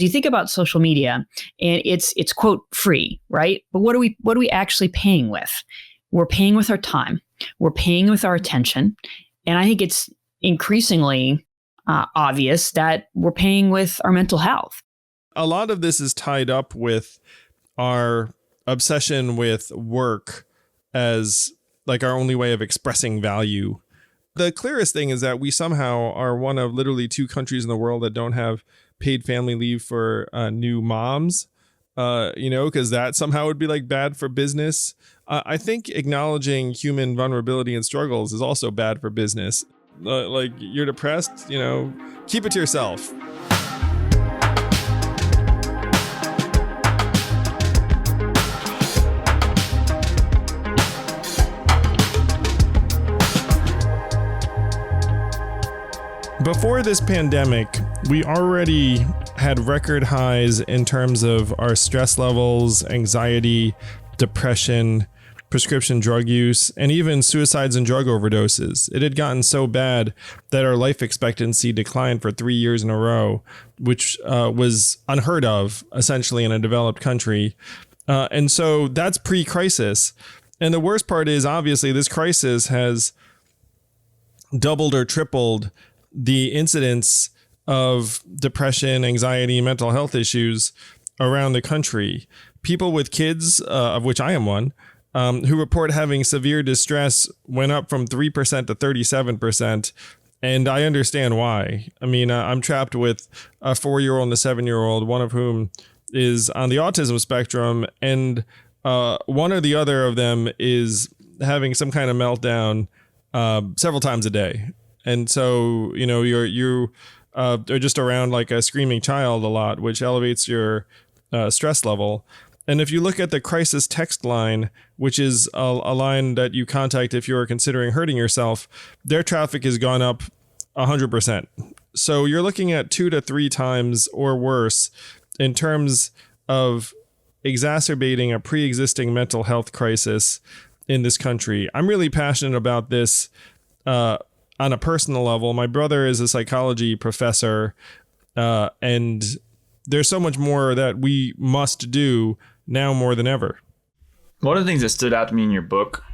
You think about social media and it's quote free, right? But what are we actually paying with? We're paying with our time. We're paying with our attention. And I think it's increasingly obvious that we're paying with our mental health. A lot of this is tied up with our obsession with work as like our only way of expressing value. The clearest thing is that we somehow are one of literally 2 countries in the world that don't have paid family leave for new moms, because that somehow would be like bad for business. I think acknowledging human vulnerability and struggles is also bad for business. Like you're depressed, keep it to yourself. Before this pandemic, we already had record highs in terms of our stress levels, anxiety, depression, prescription drug use, and even suicides and drug overdoses. It had gotten so bad that our life expectancy declined for 3 years in a row, which was unheard of, essentially, in a developed country. And so that's pre-crisis. And the worst part is, obviously, this crisis has doubled or tripled the incidence of depression, anxiety, mental health issues around the country. People with kids, of which I am one, who report having severe distress went up from 3% to 37%. And I understand why. I mean, I'm trapped with a 4-year-old and a 7-year-old, one of whom is on the autism spectrum. And one or the other of them is having some kind of meltdown several times a day. And so, you are just around like a screaming child a lot, which elevates your stress level. And if you look at the crisis text line, which is a line that you contact if you're considering hurting yourself, their traffic has gone up 100%. So you're looking at 2 to 3 times or worse in terms of exacerbating a pre-existing mental health crisis in this country. I'm really passionate about this on a personal level. My brother is a psychology professor, and there's so much more that we must do now more than ever. One of the things that stood out to me in your book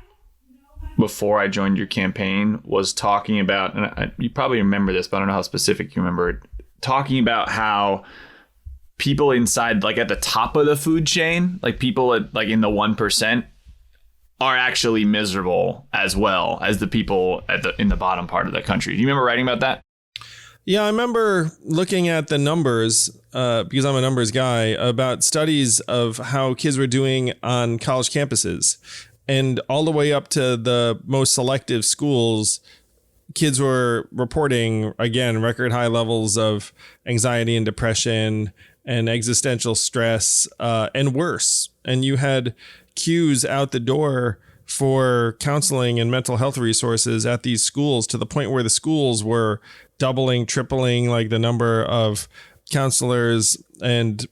before I joined your campaign was talking about, and you probably remember this, but I don't know how specific you remember it, talking about how people inside, like at the top of the food chain, like people at, like in the 1%, are actually miserable as well as the people in the bottom part of the country. Do you remember writing about that? Yeah, I remember looking at the numbers, because I'm a numbers guy, about studies of how kids were doing on college campuses. And all the way up to the most selective schools, kids were reporting, again, record high levels of anxiety and depression and existential stress, and worse. And you had queues out the door for counseling and mental health resources at these schools, to the point where the schools were doubling, tripling like the number of counselors and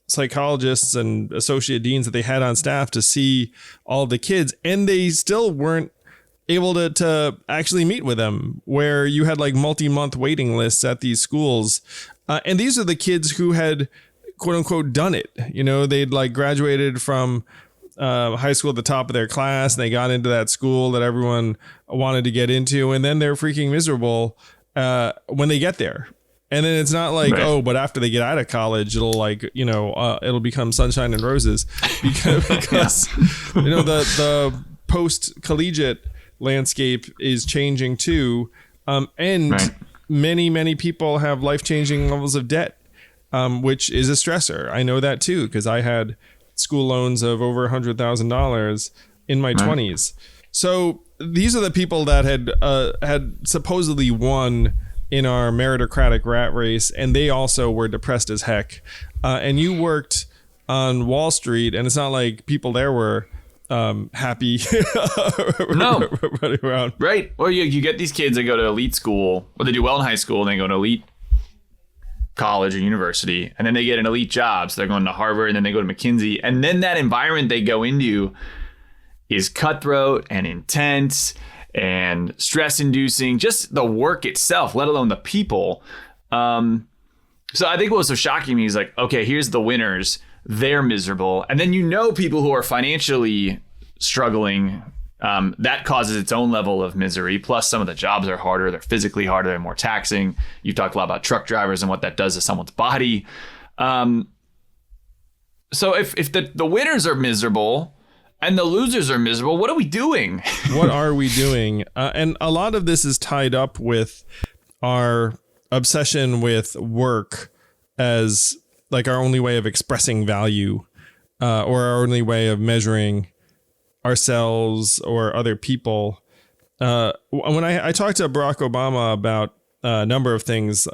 psychologists and associate deans that they had on staff to see all the kids. And they still weren't able to actually meet with them, where you had like multi-month waiting lists at these schools. And these are the kids who had, quote unquote, done it. They'd like graduated from high school at the top of their class, and they got into that school that everyone wanted to get into. And then they're freaking miserable when they get there. And then it's not like, right, oh, but after they get out of college, it'll like, it'll become sunshine and roses because the post collegiate landscape is changing too. And right, many people have life-changing levels of debt, which is a stressor. I know that too, because I had school loans of over $100,000 in my 20s. So these are the people that had supposedly won in our meritocratic rat race, and they also were depressed as heck. And you worked on Wall Street, and it's not like people there were happy. No. Running around. Right. Well, you get these kids that go to elite school, or they do well in high school, and they go to elite college or university, and then they get an elite job. So they're going to Harvard, and then they go to McKinsey, and then that environment they go into is cutthroat and intense and stress inducing, just the work itself, let alone the people. And So I think what was so shocking to me is like, okay, here's the winners. They're miserable. And then people who are financially struggling, that causes its own level of misery. Plus, some of the jobs are harder. They're physically harder. They're more taxing. You've talked a lot about truck drivers and what that does to someone's body. So if the winners are miserable and the losers are miserable, what are we doing? What are we doing? And a lot of this is tied up with our obsession with work as like our only way of expressing value, or our only way of measuring ourselves or other people. When I talked to Barack Obama about a number of things,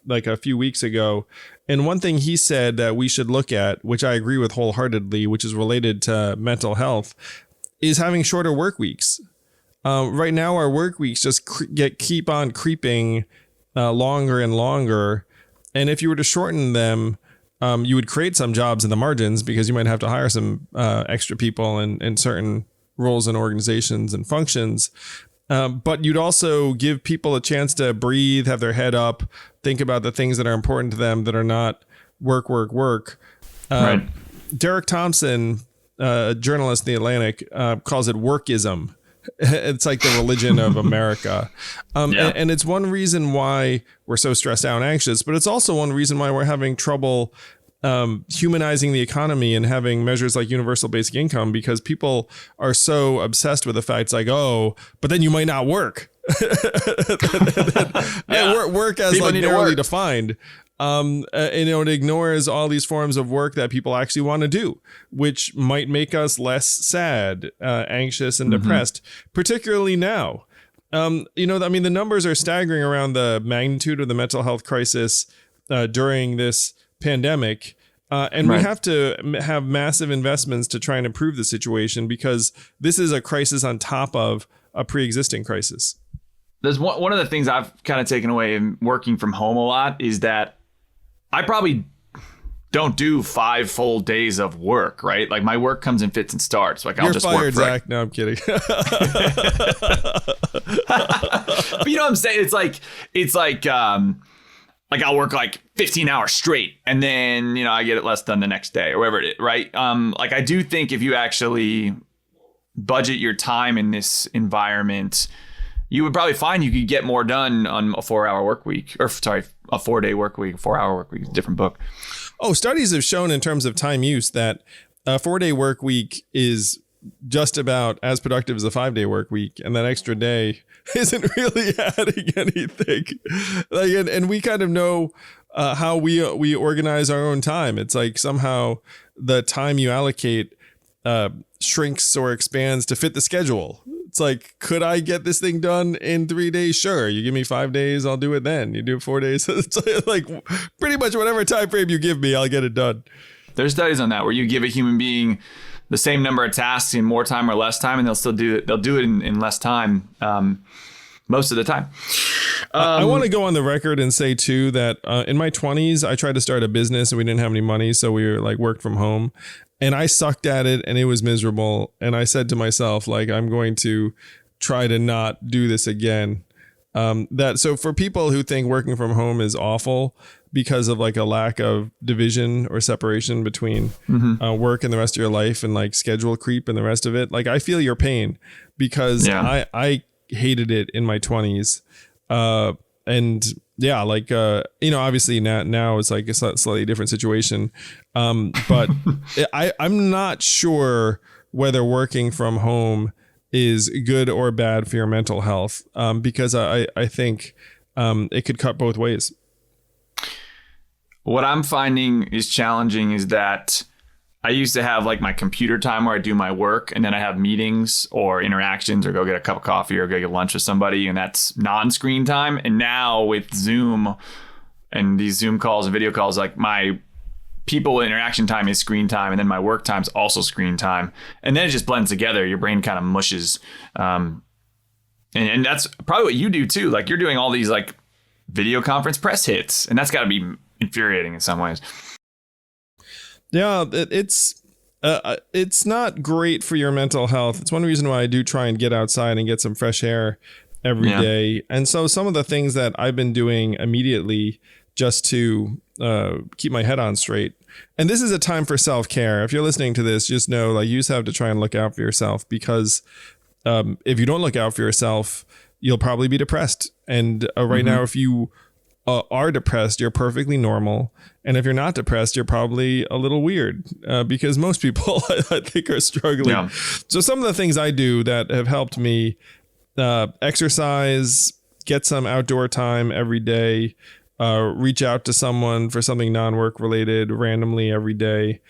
like a few weeks ago, and one thing he said that we should look at, which I agree with wholeheartedly, which is related to mental health, is having shorter work weeks. Right now, our work weeks just keep on creeping longer and longer. And if you were to shorten them, you would create some jobs in the margins because you might have to hire some extra people in certain roles and organizations and functions. But you'd also give people a chance to breathe, have their head up, think about the things that are important to them that are not work. Right. Derek Thompson, a journalist in The Atlantic, calls it workism. It's like the religion of America. And it's one reason why we're so stressed out and anxious, but it's also one reason why we're having trouble humanizing the economy and having measures like universal basic income, because people are so obsessed with the fact it's like, oh, but then you might not work. Work as people like narrowly defined. It ignores all these forms of work that people actually want to do, which might make us less sad, anxious, and depressed, particularly now. The numbers are staggering around the magnitude of the mental health crisis during this pandemic. And we have to have massive investments to try and improve the situation, because this is a crisis on top of a pre-existing crisis. There's one of the things I've kind of taken away in working from home a lot is that I probably don't do 5 full days of work, right? Like my work comes in fits and starts. Like I'll just fired, work. Zach. No, I'm kidding. But you know what I'm saying? It's like I'll work like 15 hours straight, and then I get it less done the next day or whatever it is, right? Like I do think if you actually budget your time in this environment, you would probably find you could get more done on a 4-hour work week, or sorry, a 4-day work week, 4-hour work week, different book. Oh, studies have shown in terms of time use that a 4-day work week is just about as productive as a 5-day work week, and that extra day isn't really adding anything. And we kind of know how we organize our own time. It's like somehow the time you allocate shrinks or expands to fit the schedule. It's like, could I get this thing done in 3 days? Sure. You give me 5 days, I'll do it then. You do it 4 days. It's like pretty much whatever time frame you give me, I'll get it done. There's studies on that where you give a human being the same number of tasks in more time or less time, and they'll still do it. They'll do it in less time most of the time. I want to go on the record and say too that in my 20s, I tried to start a business and we didn't have any money, so we were like worked from home. And I sucked at it and it was miserable. And I said to myself, like, I'm going to try to not do this again. So for people who think working from home is awful because of like a lack of division or separation between work and the rest of your life and like schedule creep and the rest of it, like I feel your pain because I hated it in my 20s. Obviously now it's like a slightly different situation. But I'm not sure whether working from home is good or bad for your mental health, because I think it could cut both ways. What I'm finding is challenging is that I used to have like my computer time where I do my work, and then I have meetings or interactions or go get a cup of coffee or go get lunch with somebody, and that's non-screen time. And now with Zoom and these Zoom calls and video calls, like my people interaction time is screen time, and then my work time is also screen time, and then it just blends together. Your brain kind of mushes, and that's probably what you do too. Like you're doing all these like video conference press hits, and that's got to be infuriating in some ways. Yeah, it's not great for your mental health. It's one reason why I do try and get outside and get some fresh air every day. And so some of the things that I've been doing immediately just to keep my head on straight. And this is a time for self-care. If you're listening to this, just know like you just have to try and look out for yourself, because if you don't look out for yourself, you'll probably be depressed. And right now, if you are depressed, you're perfectly normal. And if you're not depressed, you're probably a little weird, because most people, I think, are struggling. Yeah. So some of the things I do that have helped me, exercise, get some outdoor time every day, reach out to someone for something non-work related randomly every day,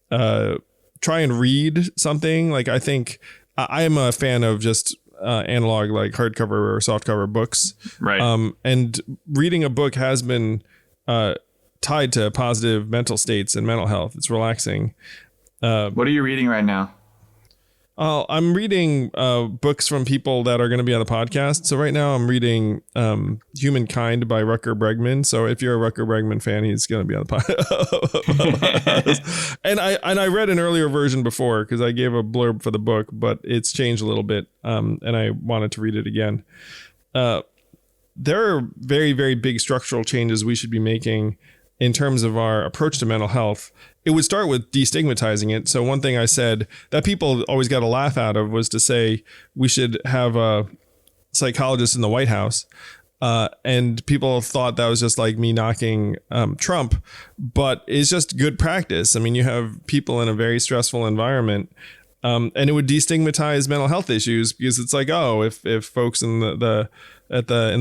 try and read something. Like I think I am a fan of just analog, like hardcover or softcover books. Right. And reading a book has been tied to positive mental states and mental health. It's relaxing. What are you reading right now? I'm reading books from people that are going to be on the podcast. So right now I'm reading Humankind by Rutger Bregman. So if you're a Rutger Bregman fan, he's going to be on the podcast. And I read an earlier version before because I gave a blurb for the book, but it's changed a little bit. And I wanted to read it again. There are very, very big structural changes we should be making in terms of our approach to mental health. It would start with destigmatizing it. So one thing I said that people always got a laugh out of was to say we should have a psychologist in the White House. And people thought that was just like me knocking Trump, but it's just good practice. I mean, you have people in a very stressful environment, and it would destigmatize mental health issues, because it's like, oh, if folks in the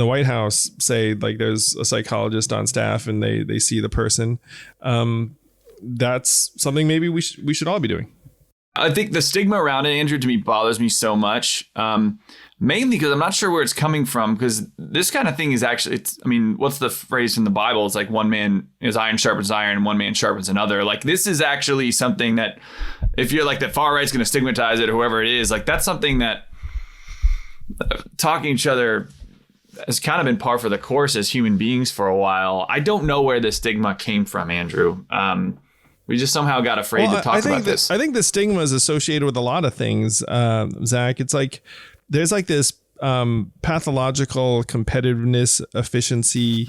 White House say like there's a psychologist on staff and they see the person, that's something maybe we should all be doing. I think the stigma around it, Andrew, to me bothers me so much, mainly because I'm not sure where it's coming from, because this kind of thing is actually, what's the phrase in the Bible? It's like one man is iron sharpens iron and one man sharpens another. Like this is actually something that if you're like the far right's going to stigmatize it or whoever it is, like that's something that talking to each other has kind of been par for the course as human beings for a while. I don't know where the stigma came from, Andrew. We just somehow got afraid to talk about this. I think the stigma is associated with a lot of things, Zach. It's like there's like this pathological competitiveness, efficiency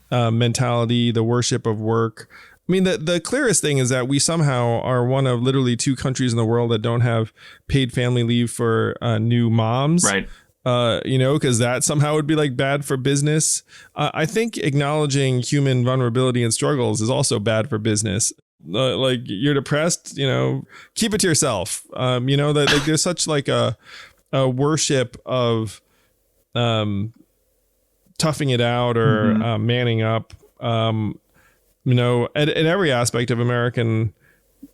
mentality, the worship of work. I mean, the clearest thing is that we somehow are one of literally 2 countries in the world that don't have paid family leave for new moms. Right. Because that somehow would be like bad for business. I think acknowledging human vulnerability and struggles is also bad for business. Like you're depressed, keep it to yourself. That like there's such like a worship of toughing it out or manning up. At every aspect of American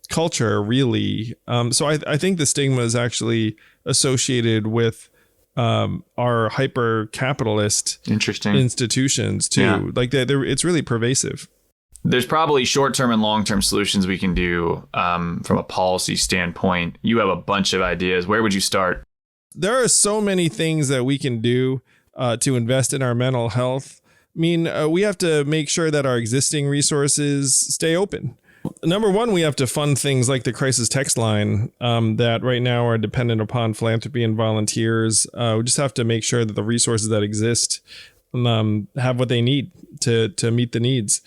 culture, really. So I think the stigma is actually associated with our hyper capitalist institutions too. Yeah. Like it's really pervasive. There's probably short-term and long-term solutions we can do from a policy standpoint. You have a bunch of ideas. Where would you start? There are so many things that we can do to invest in our mental health. I mean, we have to make sure that our existing resources stay open. Number one, we have to fund things like the crisis text line that right now are dependent upon philanthropy and volunteers. We just have to make sure that the resources that exist have what they need to meet the needs.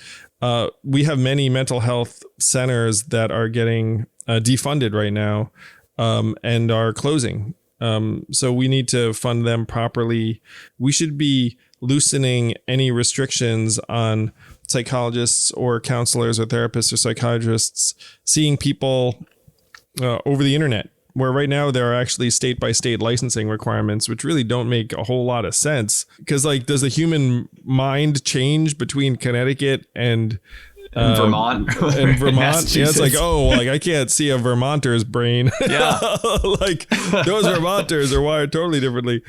We have many mental health centers that are getting defunded right now and are closing. So we need to fund them properly. We should be loosening any restrictions on psychologists or counselors or therapists or psychiatrists seeing people over the internet, where right now there are actually state by state licensing requirements, which really don't make a whole lot of sense. Because like, does the human mind change between Connecticut and Vermont? And Vermont, yeah, it's like, oh, like I can't see a Vermonter's brain. Yeah, like those Vermonters are wired totally differently.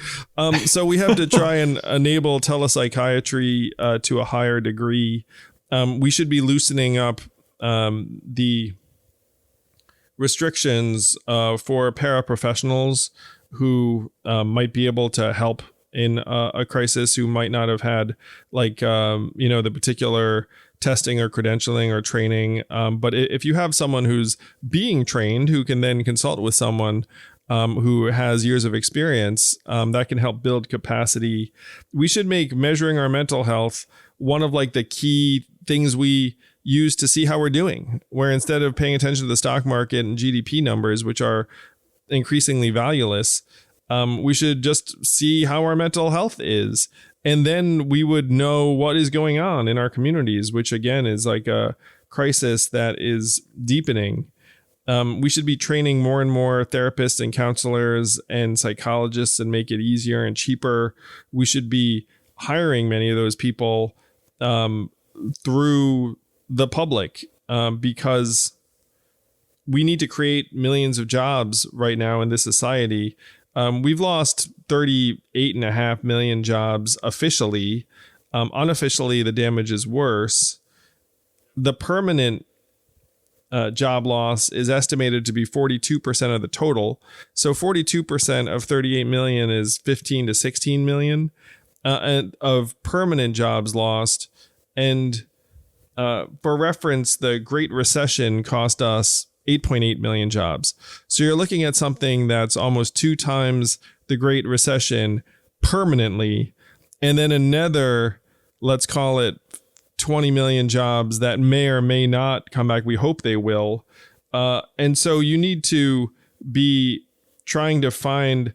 So we have to try and enable telepsychiatry to a higher degree. We should be loosening up the restrictions for paraprofessionals who might be able to help in a crisis, who might not have had like the particular testing or credentialing or training. But if you have someone who's being trained, who can then consult with someone who has years of experience, that can help build capacity. We should make measuring our mental health one of like the key things we use to see how we're doing, where instead of paying attention to the stock market and GDP numbers, which are increasingly valueless, we should just see how our mental health is. And then we would know what is going on in our communities, which again is like a crisis that is deepening. We should be training more and more therapists and counselors and psychologists and make it easier and cheaper. We should be hiring many of those people through the public because we need to create millions of jobs right now in this society. We've lost 38.5 million jobs officially. Unofficially, the damage is worse. The permanent job loss is estimated to be 42% of the total. So 42% of 38 million is 15 to 16 million of permanent jobs lost. And for reference, the Great Recession cost us 8.8 million jobs. So you're looking at something that's almost 2 times the Great Recession permanently. And then another, let's call it 20 million jobs that may or may not come back. We hope they will. And so you need to be trying to find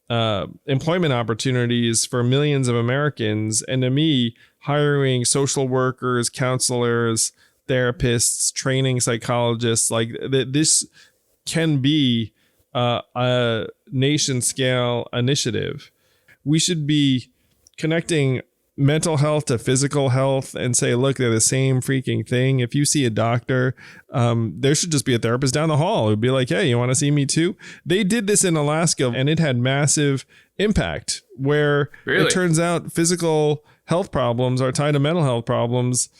employment opportunities for millions of Americans. And to me, hiring social workers, counselors, therapists, training psychologists, like this can be a nation scale initiative. We should be connecting mental health to physical health and say, look, they're the same freaking thing. If you see a doctor, there should just be a therapist down the hall who'd be like, hey, you want to see me too? They did this in Alaska and it had massive impact where It turns out physical health problems are tied to mental health problems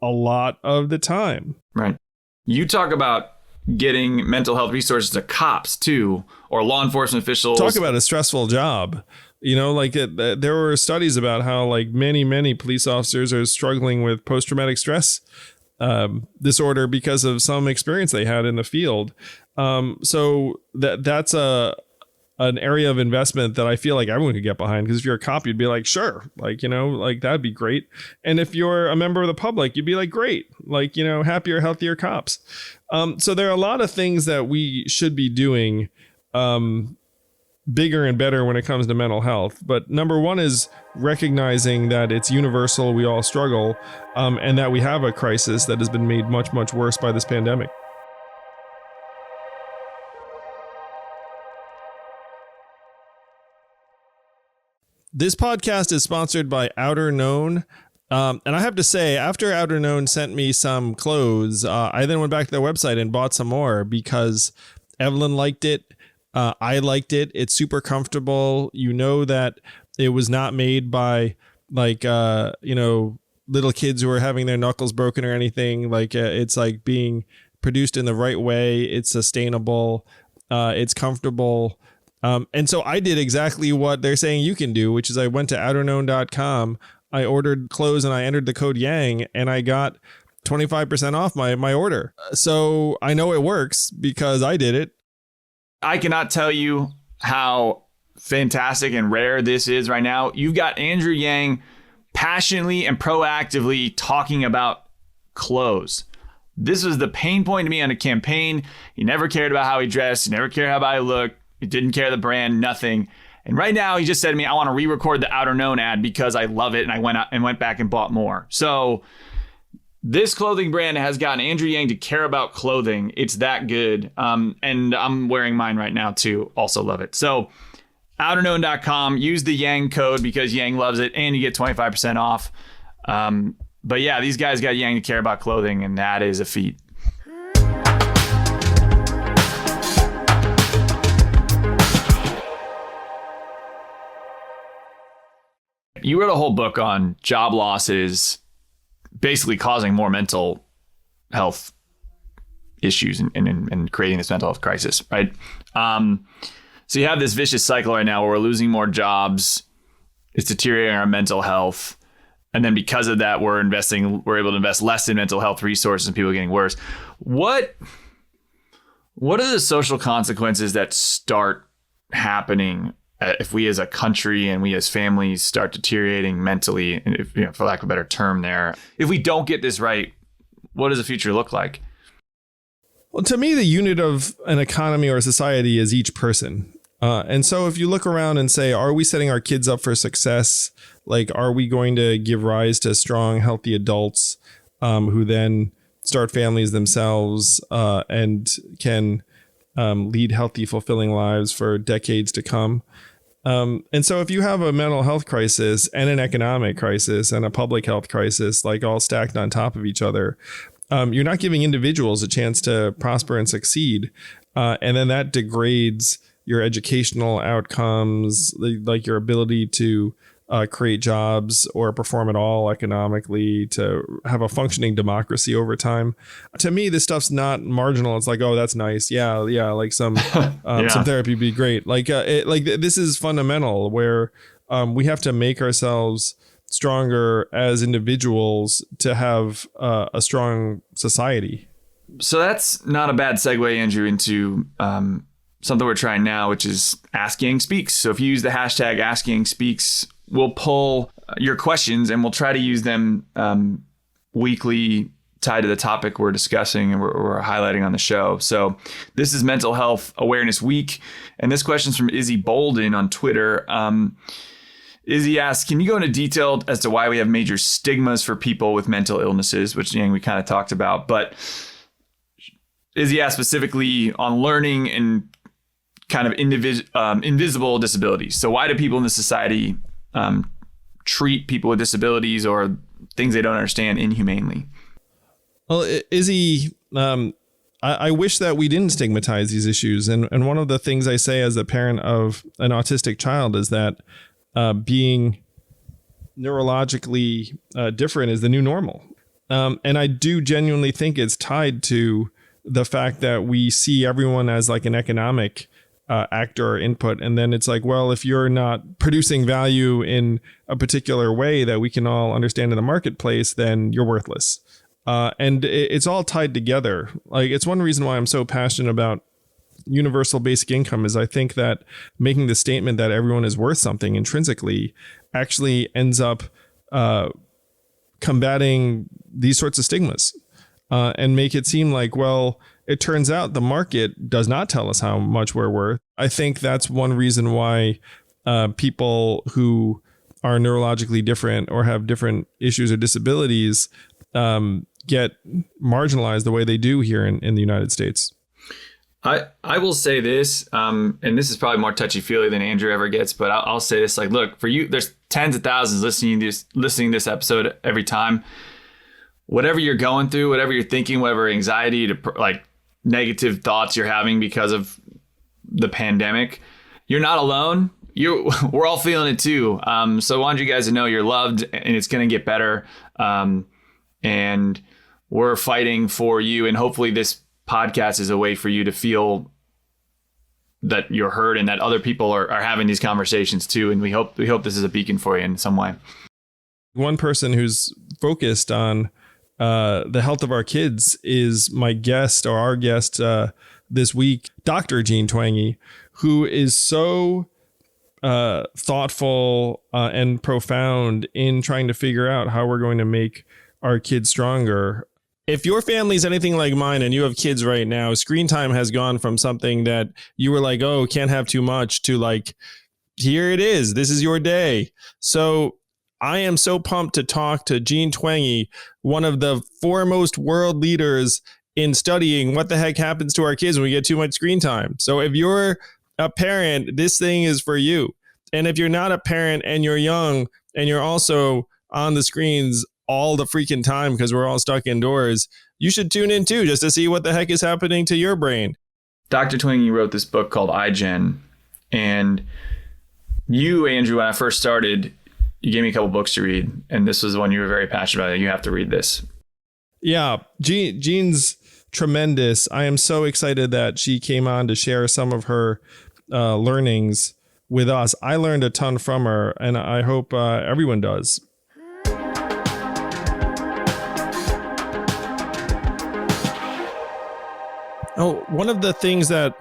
a lot of the time. Right. You talk about getting mental health resources to cops too, or law enforcement officials. Talk about a stressful job. You know, like there were studies about how like many police officers are struggling with post-traumatic stress disorder because of some experience they had in the field. So that's an area of investment that I feel like everyone could get behind, because if you're a cop, you'd be like, sure, like, you know, like that'd be great. And if you're a member of the public, you'd be like, great, like, you know, happier, healthier cops. So there are a lot of things that we should be doing bigger and better when it comes to mental health. But number one is recognizing that it's universal. We all struggle, and that we have a crisis that has been made much, much worse by this pandemic. This podcast is sponsored by Outer Known. And I have to say, after Outer Known sent me some clothes, I then went back to their website and bought some more because Evelyn liked it. I liked it. It's super comfortable. You know that it was not made by like, you know, little kids who are having their knuckles broken or anything. Like it's like being produced in the right way. It's sustainable. It's comfortable. And so I did exactly what they're saying you can do, which is I went to outerknown.com. I ordered clothes and I entered the code Yang and I got 25% off my order. So I know it works because I did it. I cannot tell you how fantastic and rare this is right now. You've got Andrew Yang passionately and proactively talking about clothes. This was the pain point to me on a campaign. He never cared about how he dressed. He never cared how he looked. He didn't care the brand, nothing. And right now he just said to me, I want to re-record the Outer Known ad because I love it. And I went out and went back and bought more. So this clothing brand has gotten Andrew Yang to care about clothing. It's that good. And I'm wearing mine right now too. Also love it. So outerknown.com, use the Yang code because Yang loves it and you get 25% off. But yeah, these guys got Yang to care about clothing, and that is a feat. You wrote a whole book on job losses basically causing more mental health issues and creating this mental health crisis, right? So you have this vicious cycle right now where we're losing more jobs. It's deteriorating our mental health. And then because of that, we're able to invest less in mental health resources and people are getting worse. What are the social consequences that start happening if we as a country and we as families start deteriorating mentally, and if, for lack of a better term there, if we don't get this right, what does the future look like? Well, to me, the unit of an economy or a society is each person. And so if you look around and say, are we setting our kids up for success? Like, are we going to give rise to strong, healthy adults who then start families themselves and can lead healthy, fulfilling lives for decades to come? And so if you have a mental health crisis and an economic crisis and a public health crisis, like all stacked on top of each other, you're not giving individuals a chance to prosper and succeed. And then that degrades your educational outcomes, like your ability to create jobs or perform at all economically, to have a functioning democracy over time. To me, this stuff's not marginal. It's like, oh, that's nice. Yeah. Like some therapy would be great. Like this is fundamental, where we have to make ourselves stronger as individuals to have a strong society. So that's not a bad segue, Andrew, into something we're trying now, which is Ask Yang Speaks. So if you use the hashtag Ask Yang Speaks, we'll pull your questions and we'll try to use them weekly, tied to the topic we're discussing and we're highlighting on the show. So this is Mental Health Awareness Week. And this question's from Izzy Bolden on Twitter. Izzy asks, can you go into detail as to why we have major stigmas for people with mental illnesses, which we kind of talked about. But Izzy asks specifically on learning and kind of invisible disabilities. So why do people in this society treat people with disabilities or things they don't understand inhumanely? Well, Izzy, I wish that we didn't stigmatize these issues. And one of the things I say as a parent of an autistic child is that being neurologically different is the new normal. And I do genuinely think it's tied to the fact that we see everyone as like an economic actor or input. And then it's like, well, if you're not producing value in a particular way that we can all understand in the marketplace, then you're worthless. And it's all tied together. Like, it's one reason why I'm so passionate about universal basic income is I think that making the statement that everyone is worth something intrinsically actually ends up combating these sorts of stigmas and make it seem like, well, it turns out the market does not tell us how much we're worth. I think that's one reason why people who are neurologically different or have different issues or disabilities get marginalized the way they do here in the United States. I will say this, and this is probably more touchy-feely than Andrew ever gets, but I'll say this, like, look, for you, there's tens of thousands listening to this episode every time. Whatever you're going through, whatever you're thinking, whatever anxiety, like negative thoughts you're having because of the pandemic, you're not alone. We're all feeling it too. So I want you guys to know you're loved and it's going to get better. And we're fighting for you. And hopefully this podcast is a way for you to feel that you're heard and that other people are having these conversations too. And we hope this is a beacon for you in some way. One person who's focused on the health of our kids is my guest or our guest this week, Dr. Jean Twenge, who is so thoughtful and profound in trying to figure out how we're going to make our kids stronger. If your family's anything like mine and you have kids right now, screen time has gone from something that you were like, oh, can't have too much, to like, here it is. This is your day. So I am so pumped to talk to Jean Twenge, one of the foremost world leaders in studying what the heck happens to our kids when we get too much screen time. So if you're a parent, this thing is for you. And if you're not a parent and you're young and you're also on the screens all the freaking time because we're all stuck indoors, you should tune in too, just to see what the heck is happening to your brain. Dr. Twenge wrote this book called iGen. And you, Andrew, when I first started, you gave me a couple books to read, and this was the one you were very passionate about. You have to read this. Yeah, Jean's tremendous. I am so excited that she came on to share some of her learnings with us. I learned a ton from her, and I hope everyone does. Oh, one of the things that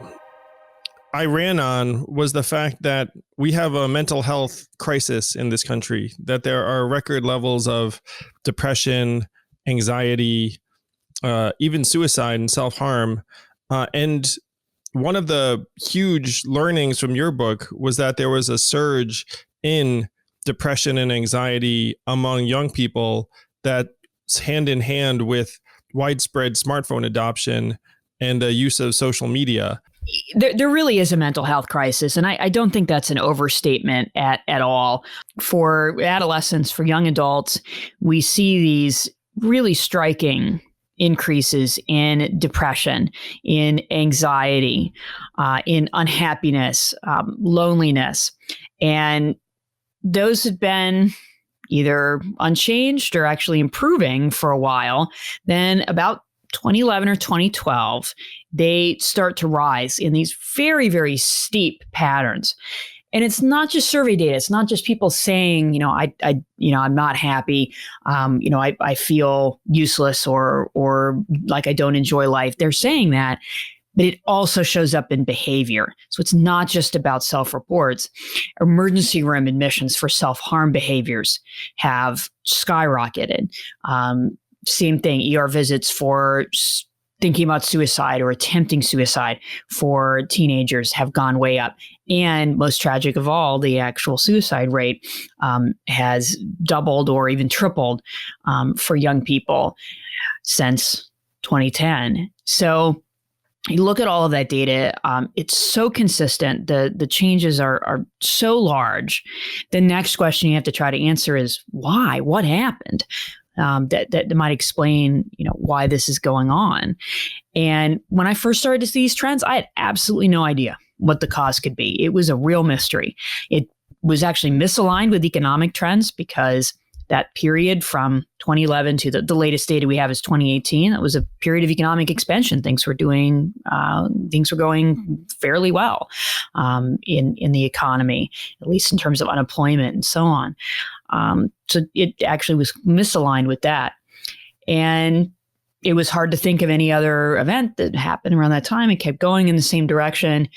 I ran on was the fact that we have a mental health crisis in this country, that there are record levels of depression, anxiety, even suicide and self-harm. And one of the huge learnings from your book was that there was a surge in depression and anxiety among young people that's hand in hand with widespread smartphone adoption and the use of social media. There really is a mental health crisis, and I don't think that's an overstatement at all. For adolescents, for young adults, we see these really striking increases in depression, in anxiety, in unhappiness, loneliness. And those have been either unchanged or actually improving for a while. Then about 2011 or 2012, they start to rise in these very, very steep patterns. And it's not just survey data. It's not just people saying, I'm not happy. I feel useless or like I don't enjoy life. They're saying that, but it also shows up in behavior. So it's not just about self-reports. Emergency room admissions for self-harm behaviors have skyrocketed. Same thing, ER visits for thinking about suicide or attempting suicide for teenagers have gone way up. And most tragic of all, the actual suicide rate has doubled or even tripled for young people since 2010. So you look at all of that data, it's so consistent. The changes are so large. The next question you have to try to answer is why? What happened? That might explain, why this is going on. And when I first started to see these trends, I had absolutely no idea what the cause could be. It was a real mystery. It was actually misaligned with economic trends because that period from 2011 to the latest data we have is 2018. That was a period of economic expansion. Things were going fairly well in the economy, at least in terms of unemployment and so on. So it actually was misaligned with that. And it was hard to think of any other event that happened around that time. It kept going in the same direction,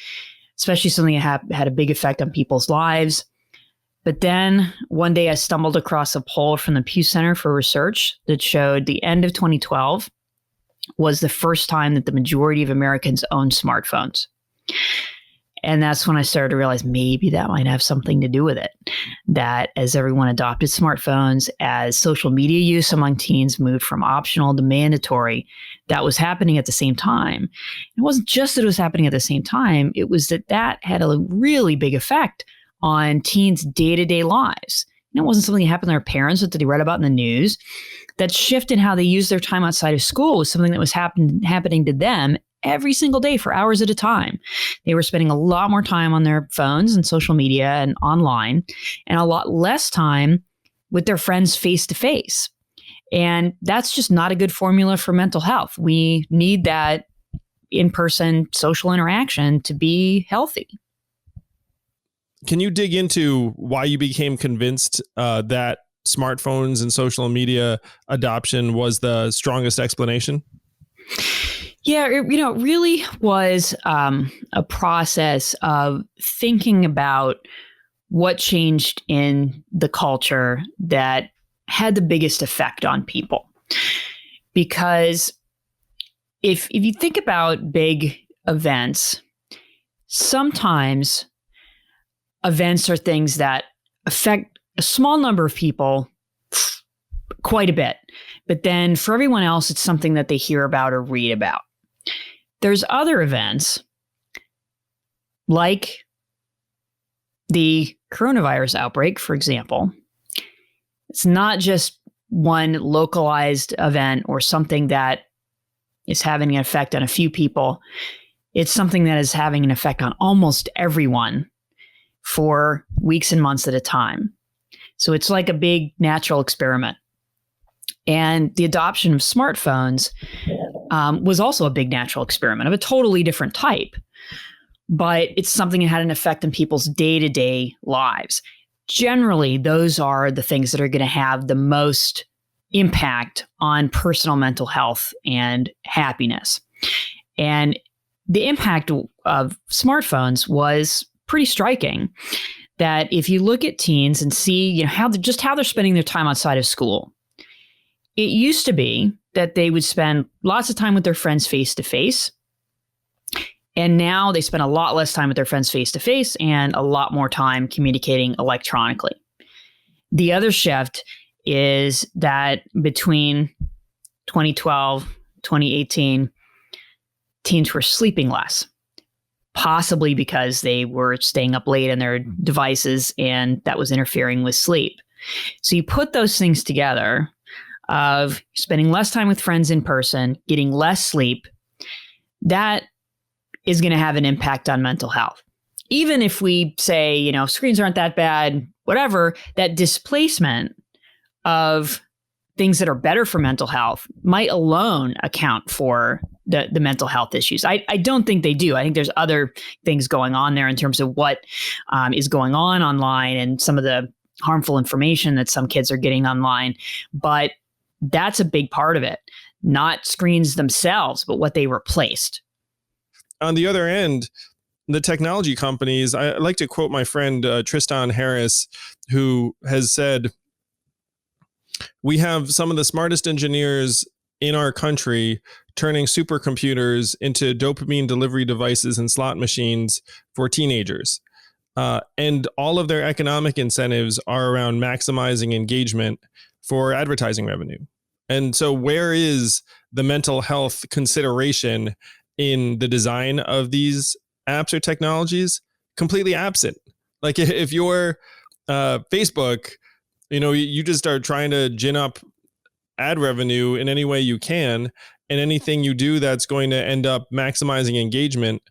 especially something that had a big effect on people's lives. But then one day I stumbled across a poll from the Pew Center for Research that showed the end of 2012 was the first time that the majority of Americans owned smartphones. And that's when I started to realize maybe that might have something to do with it. That as everyone adopted smartphones, as social media use among teens moved from optional to mandatory, that was happening at the same time. It wasn't just that it was happening at the same time, it was that had a really big effect on teens' day-to-day lives. It wasn't something that happened to their parents that they read about in the news. That shift in how they used their time outside of school was something that was happening to them every single day for hours at a time. They were spending a lot more time on their phones and social media and online, and a lot less time with their friends face to face. And that's just not a good formula for mental health. We need that in-person social interaction to be healthy. Can you dig into why you became convinced that smartphones and social media adoption was the strongest explanation? Yeah, it really was a process of thinking about what changed in the culture that had the biggest effect on people. Because if you think about big events, sometimes events are things that affect a small number of people quite a bit. But then for everyone else, it's something that they hear about or read about. There's other events like the coronavirus outbreak, for example. It's not just one localized event or something that is having an effect on a few people. It's something that is having an effect on almost everyone for weeks and months at a time. So it's like a big natural experiment. And the adoption of smartphones was also a big natural experiment of a totally different type. But it's something that had an effect on people's day-to-day lives. Generally, those are the things that are going to have the most impact on personal mental health and happiness. And the impact of smartphones was pretty striking. That if you look at teens and see, how they're spending their time outside of school, it used to be that they would spend lots of time with their friends face to face. And now they spend a lot less time with their friends face to face and a lot more time communicating electronically. The other shift is that between 2012, 2018, teens were sleeping less, possibly because they were staying up late on their devices and that was interfering with sleep. So you put those things together of spending less time with friends in person, getting less sleep, that is going to have an impact on mental health. Even if we say, screens aren't that bad, whatever, that displacement of things that are better for mental health might alone account for the mental health issues. I don't think they do. I think there's other things going on there in terms of what is going on online and some of the harmful information that some kids are getting online. But that's a big part of it, not screens themselves, but what they replaced. On the other end, the technology companies, I like to quote my friend Tristan Harris, who has said, "We have some of the smartest engineers in our country turning supercomputers into dopamine delivery devices and slot machines for teenagers. And all of their economic incentives are around maximizing engagement for advertising revenue." And so where is the mental health consideration in the design of these apps or technologies? Completely absent. Like if you're Facebook, you just start trying to gin up ad revenue in any way you can, and anything you do that's going to end up maximizing engagement,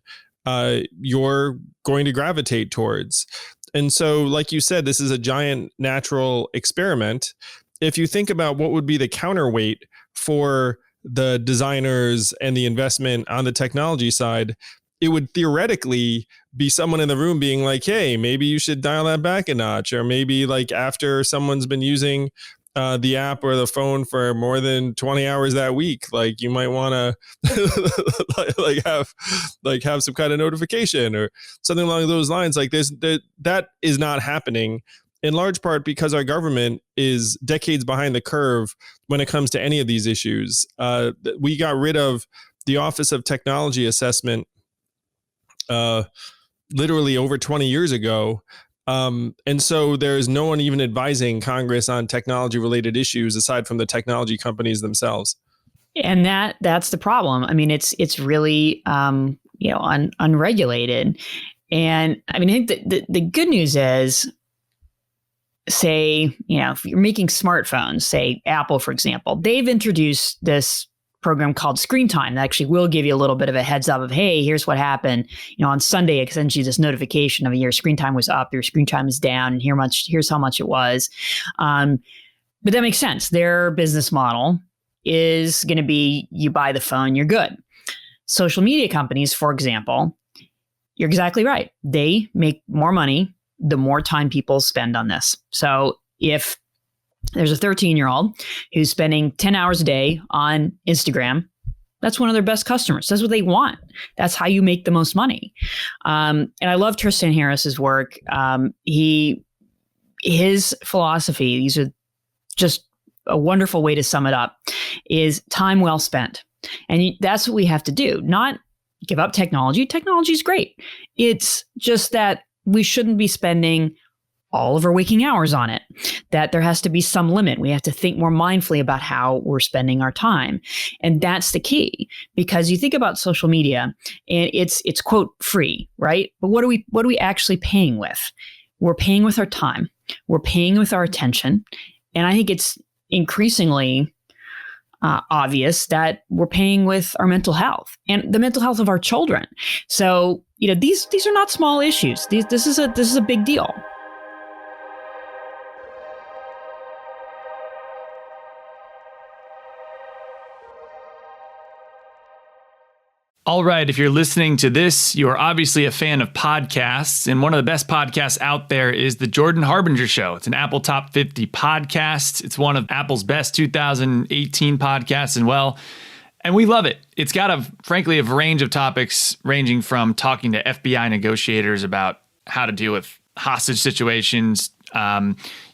you're going to gravitate towards. And so, like you said, this is a giant natural experiment. If you think about what would be the counterweight for the designers and the investment on the technology side, it would theoretically be someone in the room being like, hey, maybe you should dial that back a notch. Or maybe like after someone's been using the app or the phone for more than 20 hours that week, like you might want to have some kind of notification or something along those lines. Like that is not happening, in large part because our government is decades behind the curve when it comes to any of these issues. We got rid of the Office of Technology Assessment literally over 20 years ago. And so there's no one even advising Congress on technology related issues aside from the technology companies themselves. And that's the problem. I mean, it's really, unregulated. And I mean, I think the good news is, say, if you're making smartphones, say Apple, for example, they've introduced this program called Screen Time that actually will give you a little bit of a heads up of, hey, here's what happened. On Sunday, it sends you this notification of your screen time was up, your screen time is down, and here's how much it was. But that makes sense. Their business model is going to be you buy the phone, you're good. Social media companies, for example, you're exactly right. They make more money the more time people spend on this. So if there's a 13-year-old who's spending 10 hours a day on Instagram, that's one of their best customers. That's what they want. That's how you make the most money. And I love Tristan Harris's work. His philosophy, these are just a wonderful way to sum it up, is time well spent. And that's what we have to do. Not give up technology. Technology is great. It's just that we shouldn't be spending all of our waking hours on it, that there has to be some limit. We have to think more mindfully about how we're spending our time. And that's the key, because you think about social media and it's quote free, right? But what are we actually paying with? We're paying with our time. We're paying with our attention. And I think it's increasingly obvious that we're paying with our mental health and the mental health of our children. So, these are not small issues. This is a big deal. All right, if you're listening to this, you're obviously a fan of podcasts, and one of the best podcasts out there is The Jordan Harbinger Show. It's an Apple Top 50 podcast. It's one of Apple's best 2018 podcasts, and And we love it. It's got frankly, a range of topics ranging from talking to FBI negotiators about how to deal with hostage situations.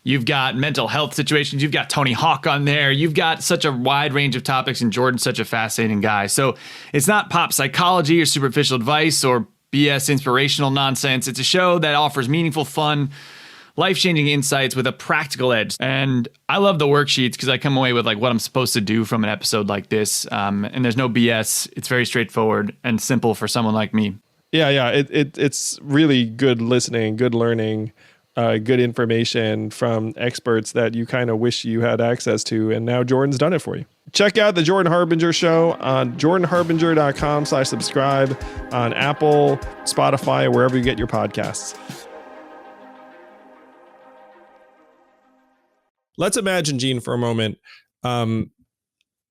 You've got mental health situations. You've got Tony Hawk on there. You've got such a wide range of topics, and Jordan's such a fascinating guy. So it's not pop psychology or superficial advice or BS inspirational nonsense. It's a show that offers meaningful, fun, life-changing insights with a practical edge. And I love the worksheets because I come away with like what I'm supposed to do from an episode like this. And there's no BS. It's very straightforward and simple for someone like me. Yeah. It's really good listening, good learning, good information from experts that you kind of wish you had access to. And now Jordan's done it for you. Check out the Jordan Harbinger Show on jordanharbinger.com/subscribe on Apple, Spotify, wherever you get your podcasts. Let's imagine, Gene, for a moment. I'm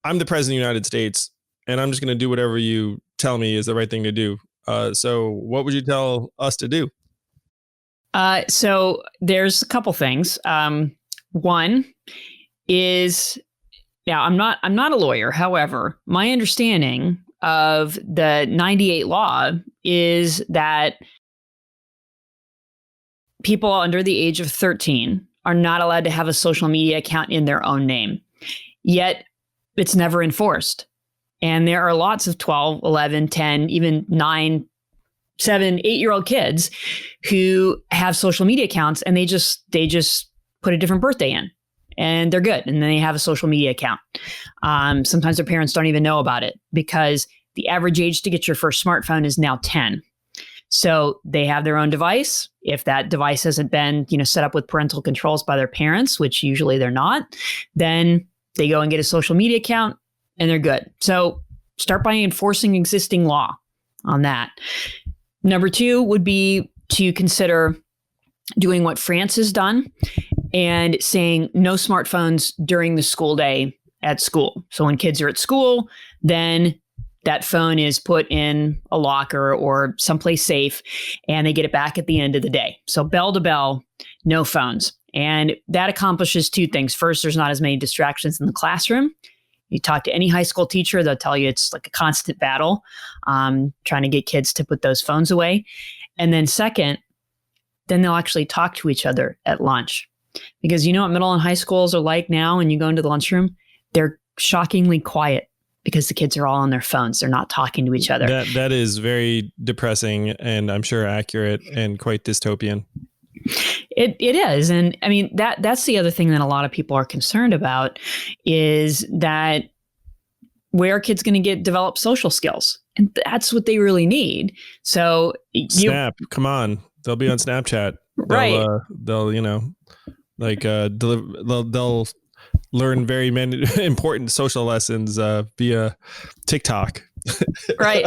the president of the United States, and I'm just going to do whatever you tell me is the right thing to do. So what would you tell us to do? So there's a couple things. One is, now I'm not a lawyer. However, my understanding of the 98 law is that people under the age of 13 are not allowed to have a social media account in their own name. Yet it's never enforced. And there are lots of 12, 11, 10, even 9, 7, 8-year-old kids who have social media accounts, and they just put a different birthday in and they're good. And then they have a social media account. Sometimes their parents don't even know about it because the average age to get your first smartphone is now 10. So they have their own device. If that device hasn't been, set up with parental controls by their parents, which usually they're not, then they go and get a social media account and they're good. So start by enforcing existing law on that. Number 2 would be to consider doing what France has done and saying no smartphones during the school day at school. So when kids are at school, then that phone is put in a locker or someplace safe, and they get it back at the end of the day. So bell to bell, no phones. And that accomplishes 2 things. First, there's not as many distractions in the classroom. You talk to any high school teacher, they'll tell you it's like a constant battle trying to get kids to put those phones away. And then second, then they'll actually talk to each other at lunch. Because you know what middle and high schools are like now when you go into the lunchroom? They're shockingly quiet because the kids are all on their phones. They're not talking to each other. That is very depressing and I'm sure accurate and quite dystopian. It is. And I mean, that's the other thing that a lot of people are concerned about is that where are kids going to develop social skills? And that's what they really need. So Snap, come on. They'll be on Snapchat. Right. They'll learn very many important social lessons via TikTok. Right.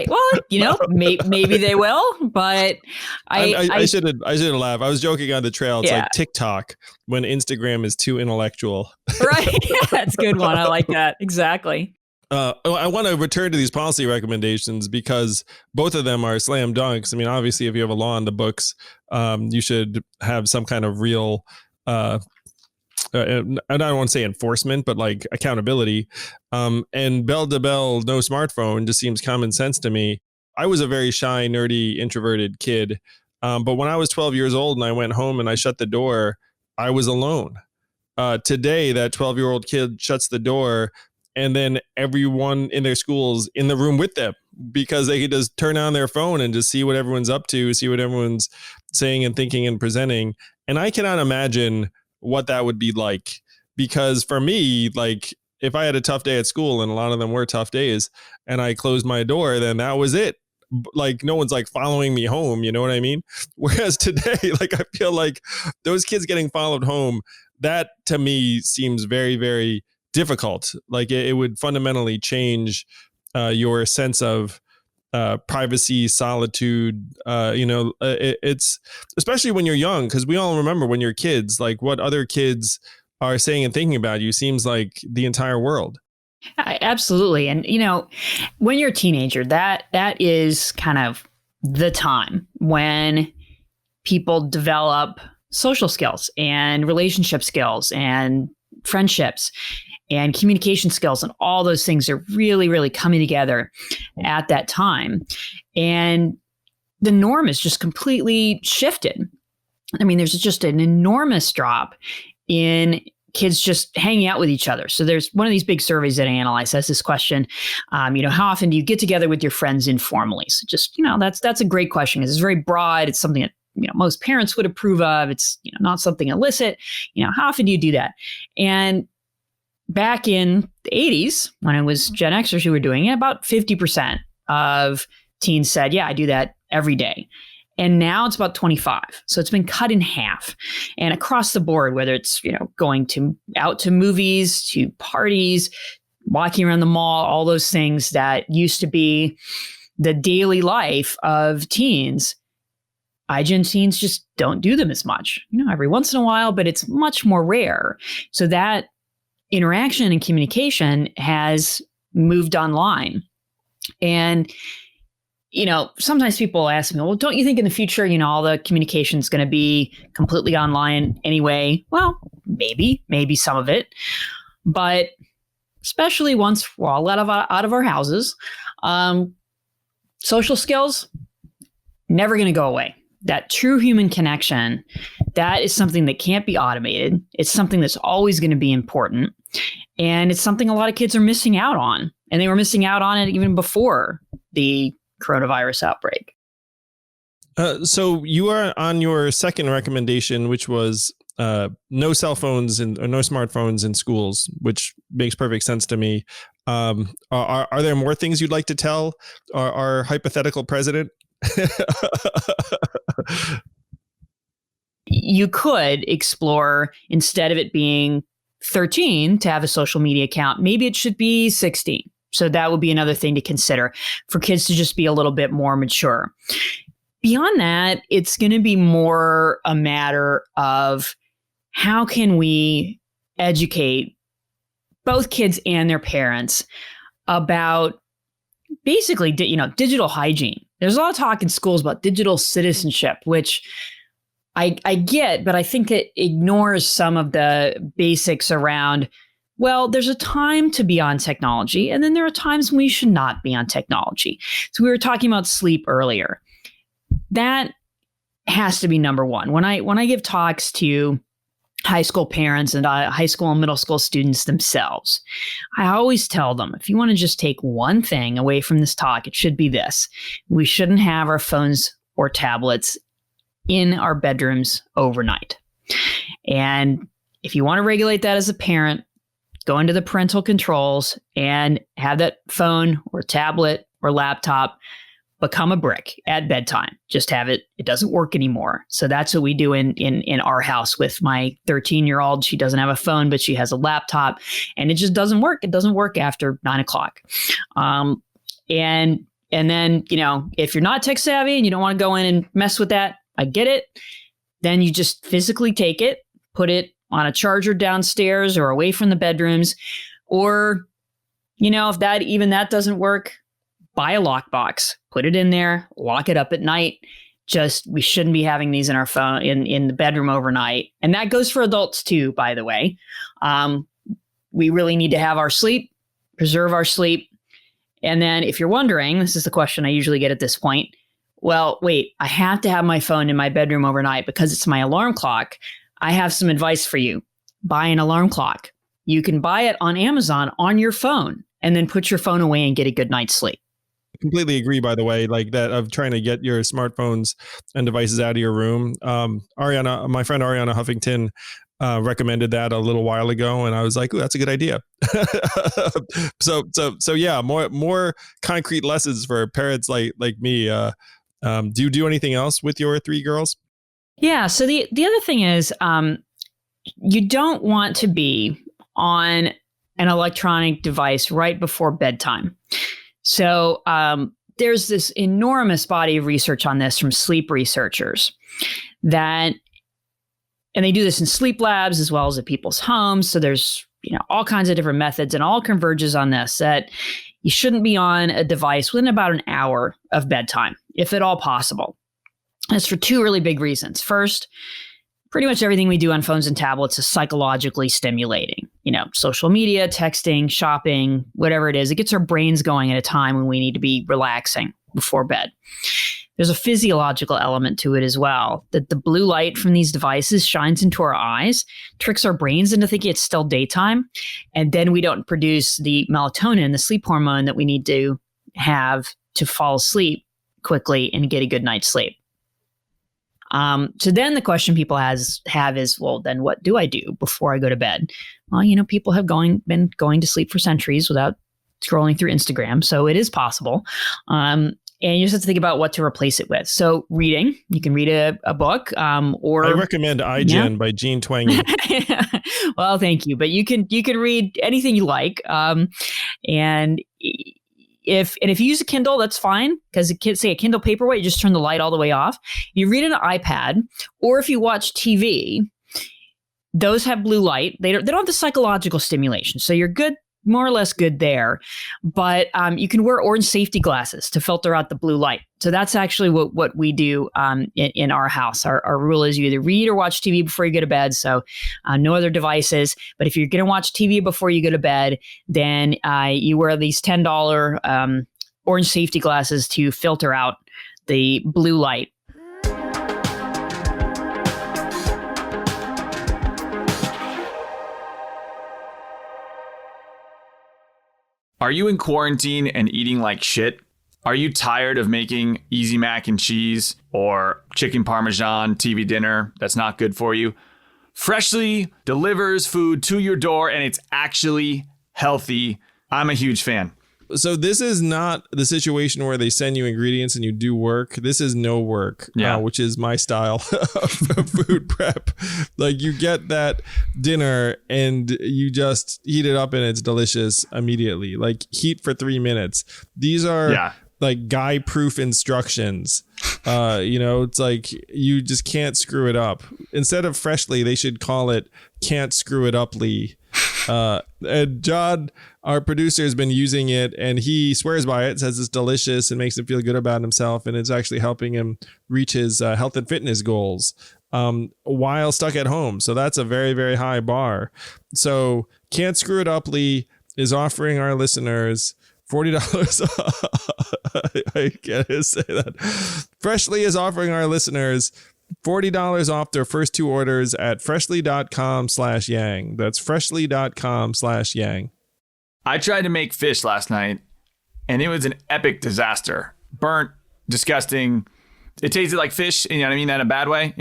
Well, maybe they will, but I shouldn't laugh. I was joking on the trail. It's like TikTok when Instagram is too intellectual. Right. That's a good one. I like that. Exactly. I want to return to these policy recommendations because both of them are slam dunks. I mean, obviously, if you have a law on the books, you should have some kind of real I don't want to say enforcement, but like accountability. And bell to bell, no smartphone just seems common sense to me. I was a very shy, nerdy, introverted kid. But when I was 12 years old and I went home and I shut the door, I was alone. Today, that 12-year-old kid shuts the door and then everyone in their school's in the room with them because they could just turn on their phone and just see what everyone's up to, see what everyone's saying and thinking and presenting. And I cannot imagine what that would be like, because for me, like if I had a tough day at school, and a lot of them were tough days, and I closed my door, then that was it. Like no one's like following me home, you know what I mean? Whereas today, like I feel like those kids getting followed home, that to me seems very, very difficult. Like it would fundamentally change your sense of privacy, solitude, it's especially when you're young, because we all remember when you're kids, like what other kids are saying and thinking about you seems like the entire world. Absolutely. And, when you're a teenager, that is kind of the time when people develop social skills and relationship skills and friendships and communication skills and all those things are really, really coming together at that time. And the norm is just completely shifted. I mean, there's just an enormous drop in kids just hanging out with each other. So there's one of these big surveys that I analyze has this question, how often do you get together with your friends informally? So just, that's a great question because it's very broad. It's something that, most parents would approve of. It's, not something illicit. How often do you do that? And back in the 80s, when it was Gen Xers who were doing it, about 50% of teens said, yeah, I do that every day. And now it's about 25. So it's been cut in half. And across the board, whether it's, going out to movies, to parties, walking around the mall, all those things that used to be the daily life of teens, iGen teens just don't do them as much, every once in a while, but it's much more rare. So that interaction and communication has moved online. And, sometimes people ask me, well, don't you think in the future, all the communication is going to be completely online anyway? Well, maybe some of it, but especially once we're all out of our houses, social skills, never going to go away. That true human connection, that is something that can't be automated. It's something that's always going to be important. And it's something a lot of kids are missing out on. And they were missing out on it even before the coronavirus outbreak. So you are on your second recommendation, which was no cell phones or no smartphones in schools, which makes perfect sense to me. Are there more things you'd like to tell our hypothetical president? You could explore, instead of it being 13 to have a social media account, maybe it should be 16. So that would be another thing to consider for kids to just be a little bit more mature. Beyond that, it's going to be more a matter of how can we educate both kids and their parents about basically, digital hygiene. There's a lot of talk in schools about digital citizenship, which I get, but I think it ignores some of the basics around, well, there's a time to be on technology, and then there are times when we should not be on technology. So we were talking about sleep earlier. That has to be number one. When I give talks to high school parents and high school and middle school students themselves, I always tell them, if you want to just take one thing away from this talk, it should be this. We shouldn't have our phones or tablets in our bedrooms overnight. And if you want to regulate that as a parent, go into the parental controls and have that phone or tablet or laptop become a brick at bedtime. Just have it. It doesn't work anymore. So that's what we do in our house with my 13-year-old. She doesn't have a phone, but she has a laptop, and it just doesn't work. It doesn't work after 9:00. And then, if you're not tech savvy and you don't want to go in and mess with that, I get it. Then you just physically take it, put it on a charger downstairs or away from the bedrooms. Or, if that doesn't work, buy a lockbox, put it in there, lock it up at night. We shouldn't be having these in our phone in the bedroom overnight. And that goes for adults too, by the way. We really need to have our sleep, preserve our sleep. And then if you're wondering, this is the question I usually get at this point. Well, wait, I have to have my phone in my bedroom overnight because it's my alarm clock. I have some advice for you. Buy an alarm clock. You can buy it on Amazon on your phone and then put your phone away and get a good night's sleep. Completely agree, by the way, like that of trying to get your smartphones and devices out of your room. My friend Ariana Huffington recommended that a little while ago, and I was like, "Ooh, that's a good idea." So yeah, more concrete lessons for parents like me. Do you do anything else with your 3 girls? Yeah. So the other thing is, you don't want to be on an electronic device right before bedtime. So there's this enormous body of research on this from sleep researchers and they do this in sleep labs as well as at people's homes. So there's, all kinds of different methods, and all converges on this, that you shouldn't be on a device within about an hour of bedtime, if at all possible. And it's for 2 really big reasons. First, pretty much everything we do on phones and tablets is psychologically stimulating. social media, texting, shopping, whatever it is. It gets our brains going at a time when we need to be relaxing before bed. There's a physiological element to it as well, that the blue light from these devices shines into our eyes, tricks our brains into thinking it's still daytime, and then we don't produce the melatonin, the sleep hormone that we need to have to fall asleep quickly and get a good night's sleep. So then the question people have is, well, then what do I do before I go to bed? Well, people have been going to sleep for centuries without scrolling through Instagram, so it is possible. And you just have to think about what to replace it with. So reading, you can read a book, or I recommend iGen by Jean Twenge. Well, thank you. But you can read anything you like. And if you use a Kindle, that's fine, because say a Kindle Paperwhite, you just turn the light all the way off. You read on an iPad, or if you watch TV, those have blue light. They don't have the psychological stimulation, so you're good. More or less good there, but you can wear orange safety glasses to filter out the blue light. So that's actually what we do in our house. Our rule is you either read or watch TV before you go to bed, so no other devices. But if you're going to watch TV before you go to bed, then you wear these $10 orange safety glasses to filter out the blue light. Are you in quarantine and eating like shit? Are you tired of making easy mac and cheese or chicken parmesan TV dinner that's not good for you? Freshly delivers food to your door and it's actually healthy. I'm a huge fan. So this is not the situation where they send you ingredients and you do work. This is no work, which is my style of food prep. Like, you get that dinner and you just heat it up and it's delicious immediately. Like, heat for 3 minutes. These are like guy-proof instructions. It's like you just can't screw it up. Instead of freshly, they should call it can't screw it uply. And John, our producer, has been using it and he swears by it, says it's delicious and makes him feel good about himself, and it's actually helping him reach his health and fitness goals while stuck at home. So that's a very, very high bar. So Can't Screw It Uply is offering our listeners $40. I can't say that. Freshly is offering our listeners $40 off their first 2 orders at freshly.com/yang. That's freshly.com/yang. I tried to make fish last night and it was an epic disaster. Burnt, disgusting. It tasted like fish, and I mean that in a bad way,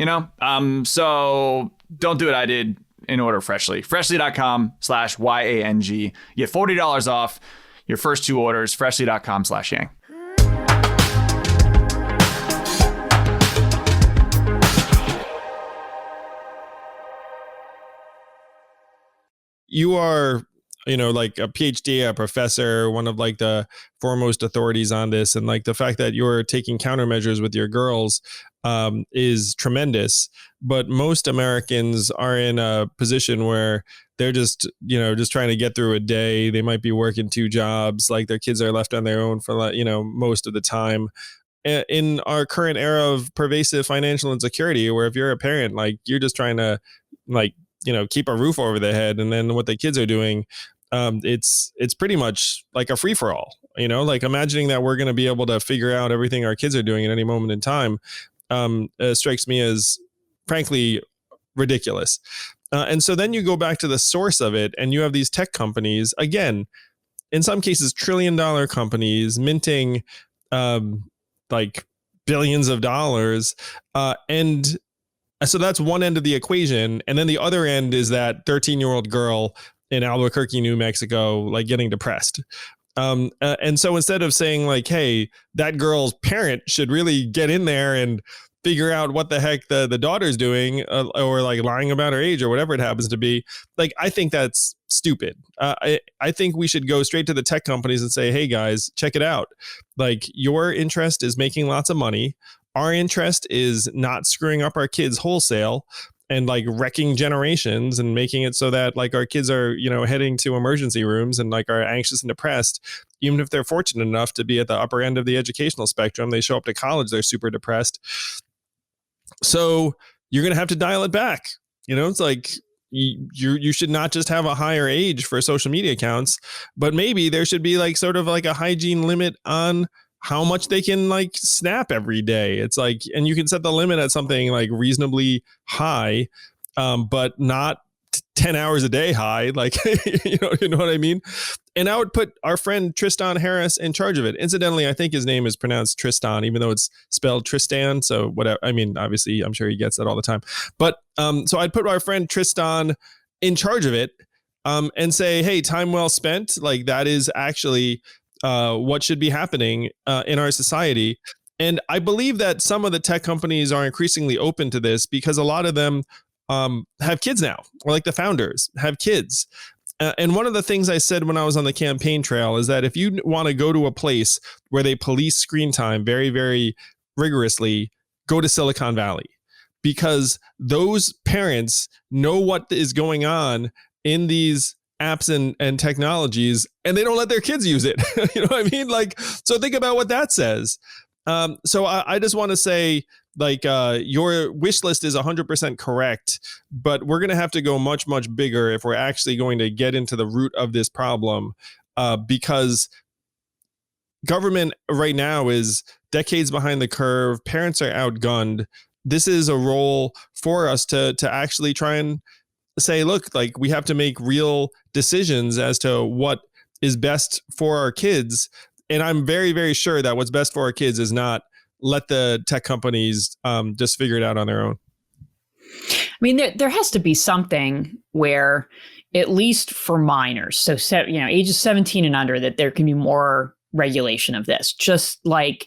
So don't do what I did and order Freshly. Freshly.com/YANG. You get $40 off your first 2 orders, freshly.com/yang. You are, like a PhD, a professor, one of like the foremost authorities on this. And like the fact that you're taking countermeasures with your girls is tremendous. But most Americans are in a position where they're just trying to get through a day. They might be working 2 jobs. Like, their kids are left on their own for most of the time. In our current era of pervasive financial insecurity, where if you're a parent, like, you're just trying to keep a roof over their head, and then what the kids are doing, it's pretty much like a free for all. Like, imagining that we're going to be able to figure out everything our kids are doing at any moment in time strikes me as, frankly, ridiculous. And so then you go back to the source of it, and you have these tech companies, again, in some cases, $1 trillion companies minting like billions of dollars, and so that's one end of the equation. And then the other end is that 13-year-old girl in Albuquerque, New Mexico, like, getting depressed. And so instead of saying like, hey, that girl's parent should really get in there and figure out what the heck the daughter's doing, or like lying about her age or whatever it happens to be, like, I think that's stupid. I think we should go straight to the tech companies and say, hey guys, check it out. Like, your interest is making lots of money. Our interest is not screwing up our kids wholesale and like wrecking generations and making it so that like our kids are, heading to emergency rooms and like are anxious and depressed. Even if they're fortunate enough to be at the upper end of the educational spectrum, they show up to college, they're super depressed. So you're going to have to dial it back. It's like, you should not just have a higher age for social media accounts, but maybe there should be like sort of like a hygiene limit on how much they can like snap every day. It's like, and you can set the limit at something like reasonably high, but not 10 hours a day high. Like, you know what I mean? And I would put our friend Tristan Harris in charge of it. Incidentally, I think his name is pronounced Tristan, even though it's spelled Tristan. So whatever. I mean, obviously, I'm sure he gets that all the time. But so I'd put our friend Tristan in charge of it, and say, hey, time well spent. Like that is actually what should be happening in our society. And I believe that some of the tech companies are increasingly open to this because a lot of them have kids now, or like the founders have kids. And one of the things I said when I was on the campaign trail is that if you want to go to a place where they police screen time very, very rigorously, go to Silicon Valley, because those parents know what is going on in these apps and technologies, and they don't let their kids use it. You know what I mean? Like, so think about what that says. So I just want to say, like, your wish list is 100% correct, but we're going to have to go much, much bigger if we're actually going to get into the root of this problem, because government right now is decades behind the curve. Parents are outgunned. This is a role for us to actually try and say, look, like we have to make real decisions as to what is best for our kids. And I'm very, very sure that what's best for our kids is not let the tech companies just figure it out on their own. I mean, there has to be something where, at least for minors, so ages 17 and under, that there can be more regulation of this. Just like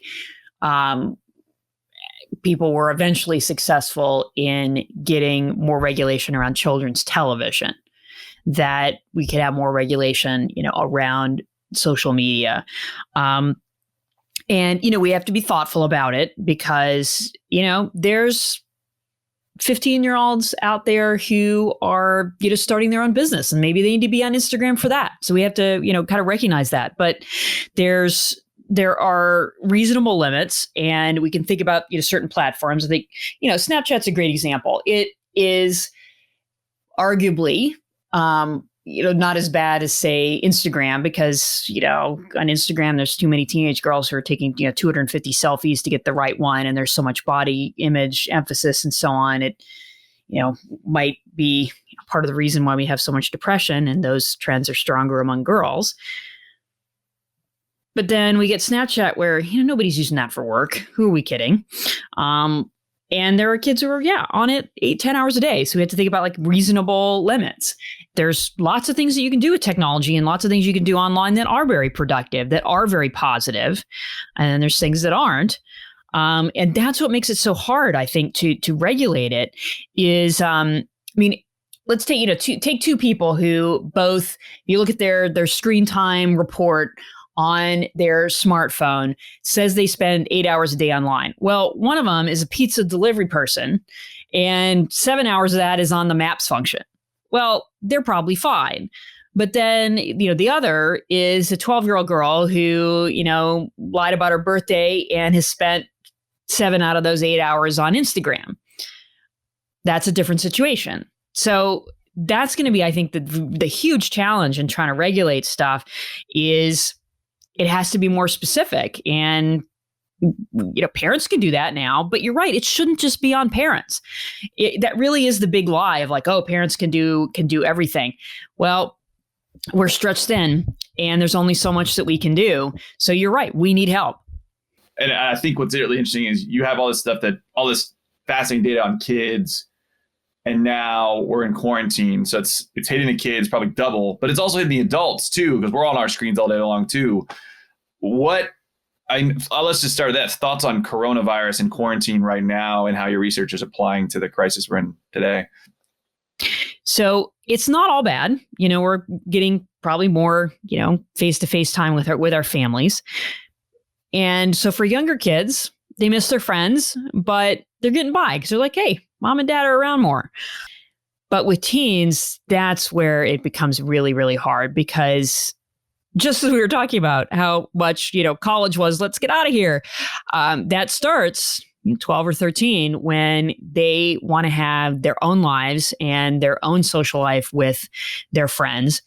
people were eventually successful in getting more regulation around children's television, that we could have more regulation, around social media. And, we have to be thoughtful about it because, there's 15-year-olds out there who are, starting their own business, and maybe they need to be on Instagram for that. So we have to, kind of recognize that. But there are reasonable limits, and we can think about, certain platforms. I think, Snapchat's a great example. It is arguably, not as bad as, say, Instagram, because, on Instagram, there's too many teenage girls who are taking, 250 selfies to get the right one. And there's so much body image emphasis and so on. It, might be part of the reason why we have so much depression, and those trends are stronger among girls. But then we get Snapchat where, nobody's using that for work. Who are we kidding? And there are kids who are, on it 8-10 hours a day. So we have to think about like reasonable limits. There's lots of things that you can do with technology, and lots of things you can do online that are very productive, that are very positive. And then there's things that aren't. And that's what makes it so hard, I think, to regulate it is, let's take, take two people who both, you look at their screen time report on their smartphone, says they spend 8 hours a day online. Well, one of them is a pizza delivery person, and 7 hours of that is on the Maps function. Well, they're probably fine. But then, the other is a 12-year-old girl who, lied about her birthday and has spent 7 out of those 8 hours on Instagram. That's a different situation. So that's going to be, I think, the huge challenge in trying to regulate stuff is it has to be more specific. And, parents can do that now, but you're right. It shouldn't just be on parents. That really is the big lie of like, oh, parents can do everything. Well, we're stretched thin, and there's only so much that we can do. So you're right. We need help. And I think what's really interesting is you have all this fascinating data on kids, and now we're in quarantine. So it's hitting the kids probably double, but it's also hitting the adults too, because we're on our screens all day long too. Let's just start with that. Thoughts on coronavirus and quarantine right now, and how your research is applying to the crisis we're in today? So it's not all bad. We're getting probably more, face-to-face time with our families. And so for younger kids, they miss their friends, but they're getting by because they're like, hey, mom and dad are around more. But with teens, that's where it becomes really, really hard, because just as we were talking about how much, college was, let's get out of here. That starts 12 or 13 when they want to have their own lives and their own social life with their friends.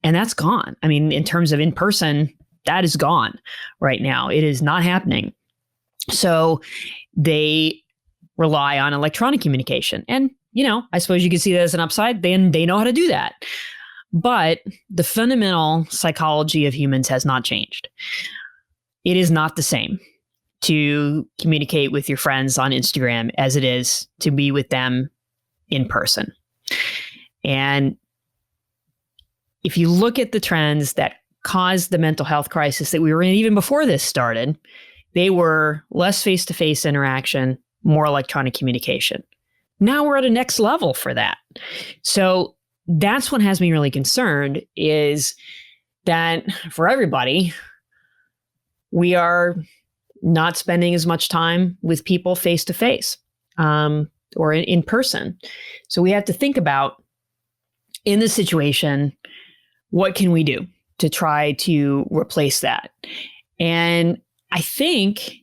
And that's gone. I mean, in terms of in person, that is gone right now. It is not happening. So they rely on electronic communication. And, I suppose you could see that as an upside. Then they know how to do that. But the fundamental psychology of humans has not changed. It is not the same to communicate with your friends on Instagram as it is to be with them in person. And if you look at the trends that caused the mental health crisis that we were in even before this started, they were less face-to-face interaction, more electronic communication. Now we're at a next level for that. So that's what has me really concerned, is that for everybody, we are not spending as much time with people face-to-face or in person. So we have to think about, in this situation, what can we do to try to replace that? And I think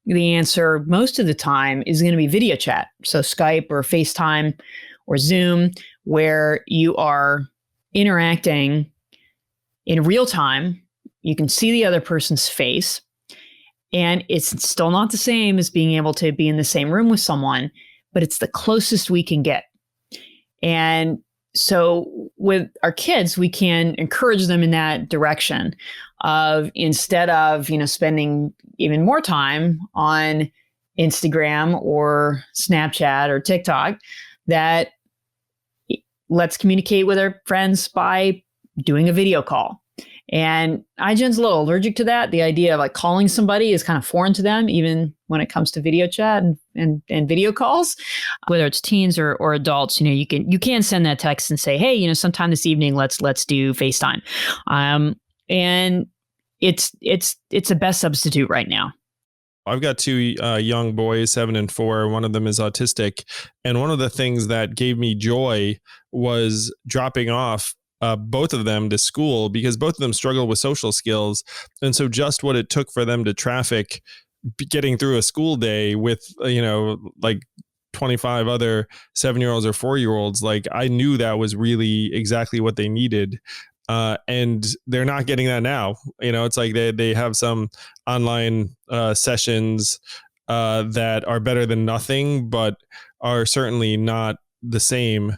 the answer most of the time is going to be video chat. So Skype or FaceTime or Zoom, where you are interacting in real time. You can see the other person's face, and it's still not the same as being able to be in the same room with someone, but it's the closest we can get. And so with our kids, we can encourage them in that direction of, instead of, spending even more time on Instagram or Snapchat or TikTok, that let's communicate with our friends by doing a video call. And iGen's a little allergic to that. The idea of calling somebody is kind of foreign to them, even when it comes to video chat and video calls, whether it's teens or adults. You can send that text and say, hey, sometime this evening, let's do FaceTime. And it's a best substitute right now. I've got two young boys, 7 and 4. One of them is autistic. And one of the things that gave me joy was dropping off both of them to school, because both of them struggle with social skills. And so just what it took for them to traffic getting through a school day with, 25 other 7-year-olds or 4-year-olds, I knew that was really exactly what they needed. And they're not getting that now. It's like they have some online sessions that are better than nothing, but are certainly not the same.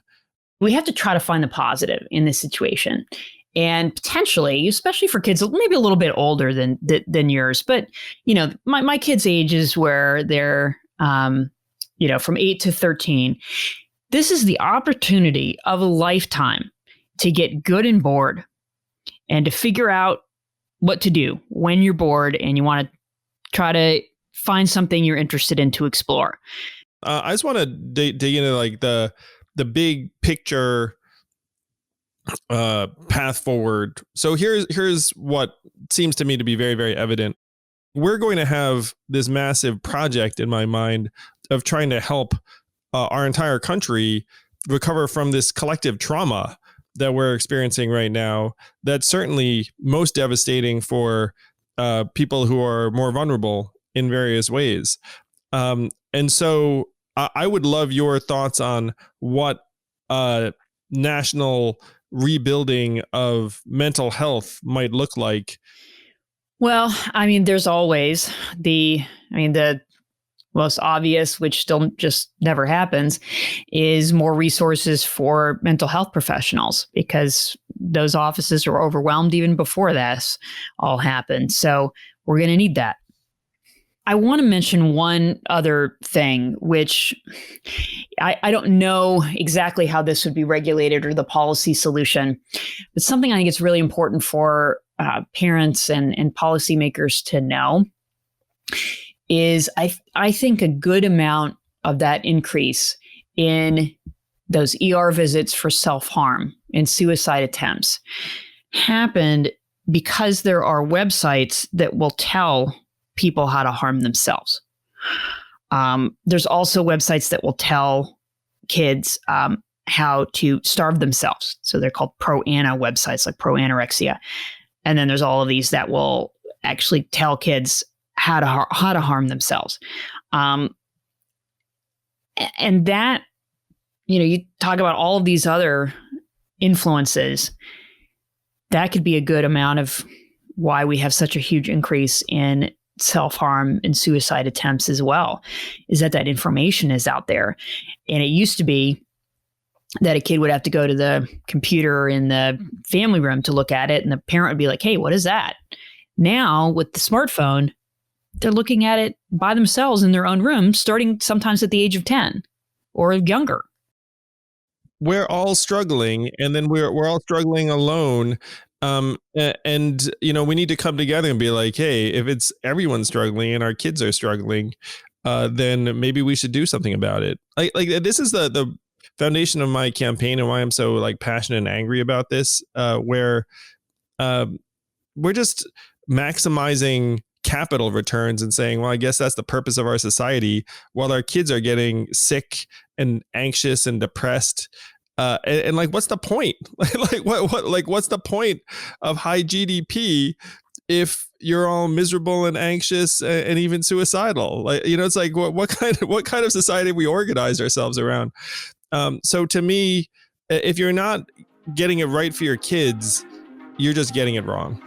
We have to try to find the positive in this situation. And potentially, especially for kids maybe a little bit older than yours, but my kids' ages where they're from 8 to 13, this is the opportunity of a lifetime to get good and bored and to figure out what to do when you're bored and you want to try to find something you're interested in to explore. I just want to dig into the big picture path forward. So here's what seems to me to be very, very evident. We're going to have this massive project in my mind of trying to help our entire country recover from this collective trauma that we're experiencing right now. That's certainly most devastating for people who are more vulnerable in various ways. And so I would love your thoughts on what national rebuilding of mental health might look like. Well, there's always the most obvious, which still just never happens, is more resources for mental health professionals, because those offices are overwhelmed even before this all happened. So we're going to need that. I want to mention one other thing, which I don't know exactly how this would be regulated or the policy solution, but something I think it's really important for parents and policymakers to know is I think a good amount of that increase in those ER visits for self-harm and suicide attempts happened because there are websites that will tell people how to harm themselves. There's also websites that will tell kids how to starve themselves. So they're called pro-ana websites, like pro-anorexia. And then there's all of these that will actually tell kids how to harm themselves. And that, you talk about all of these other influences, that could be a good amount of why we have such a huge increase in self-harm and suicide attempts as well, is that information is out there. And it used to be that a kid would have to go to the computer in the family room to look at it, and the parent would be like, hey, what is that? Now, with the smartphone, they're looking at it by themselves in their own room, starting sometimes at the age of 10 or younger. We're all struggling, and then we're all struggling alone. And we need to come together and be like, hey, if it's everyone struggling and our kids are struggling, then maybe we should do something about it. Like this is the foundation of my campaign and why I'm so like passionate and angry about this, where we're just maximizing capital returns and saying, well, I guess that's the purpose of our society, while our kids are getting sick and anxious and depressed. And like, what's the point? What's the point of high GDP if you're all miserable and anxious and even suicidal? It's like, what kind of society have we organized ourselves around? So to me, if you're not getting it right for your kids, you're just getting it wrong.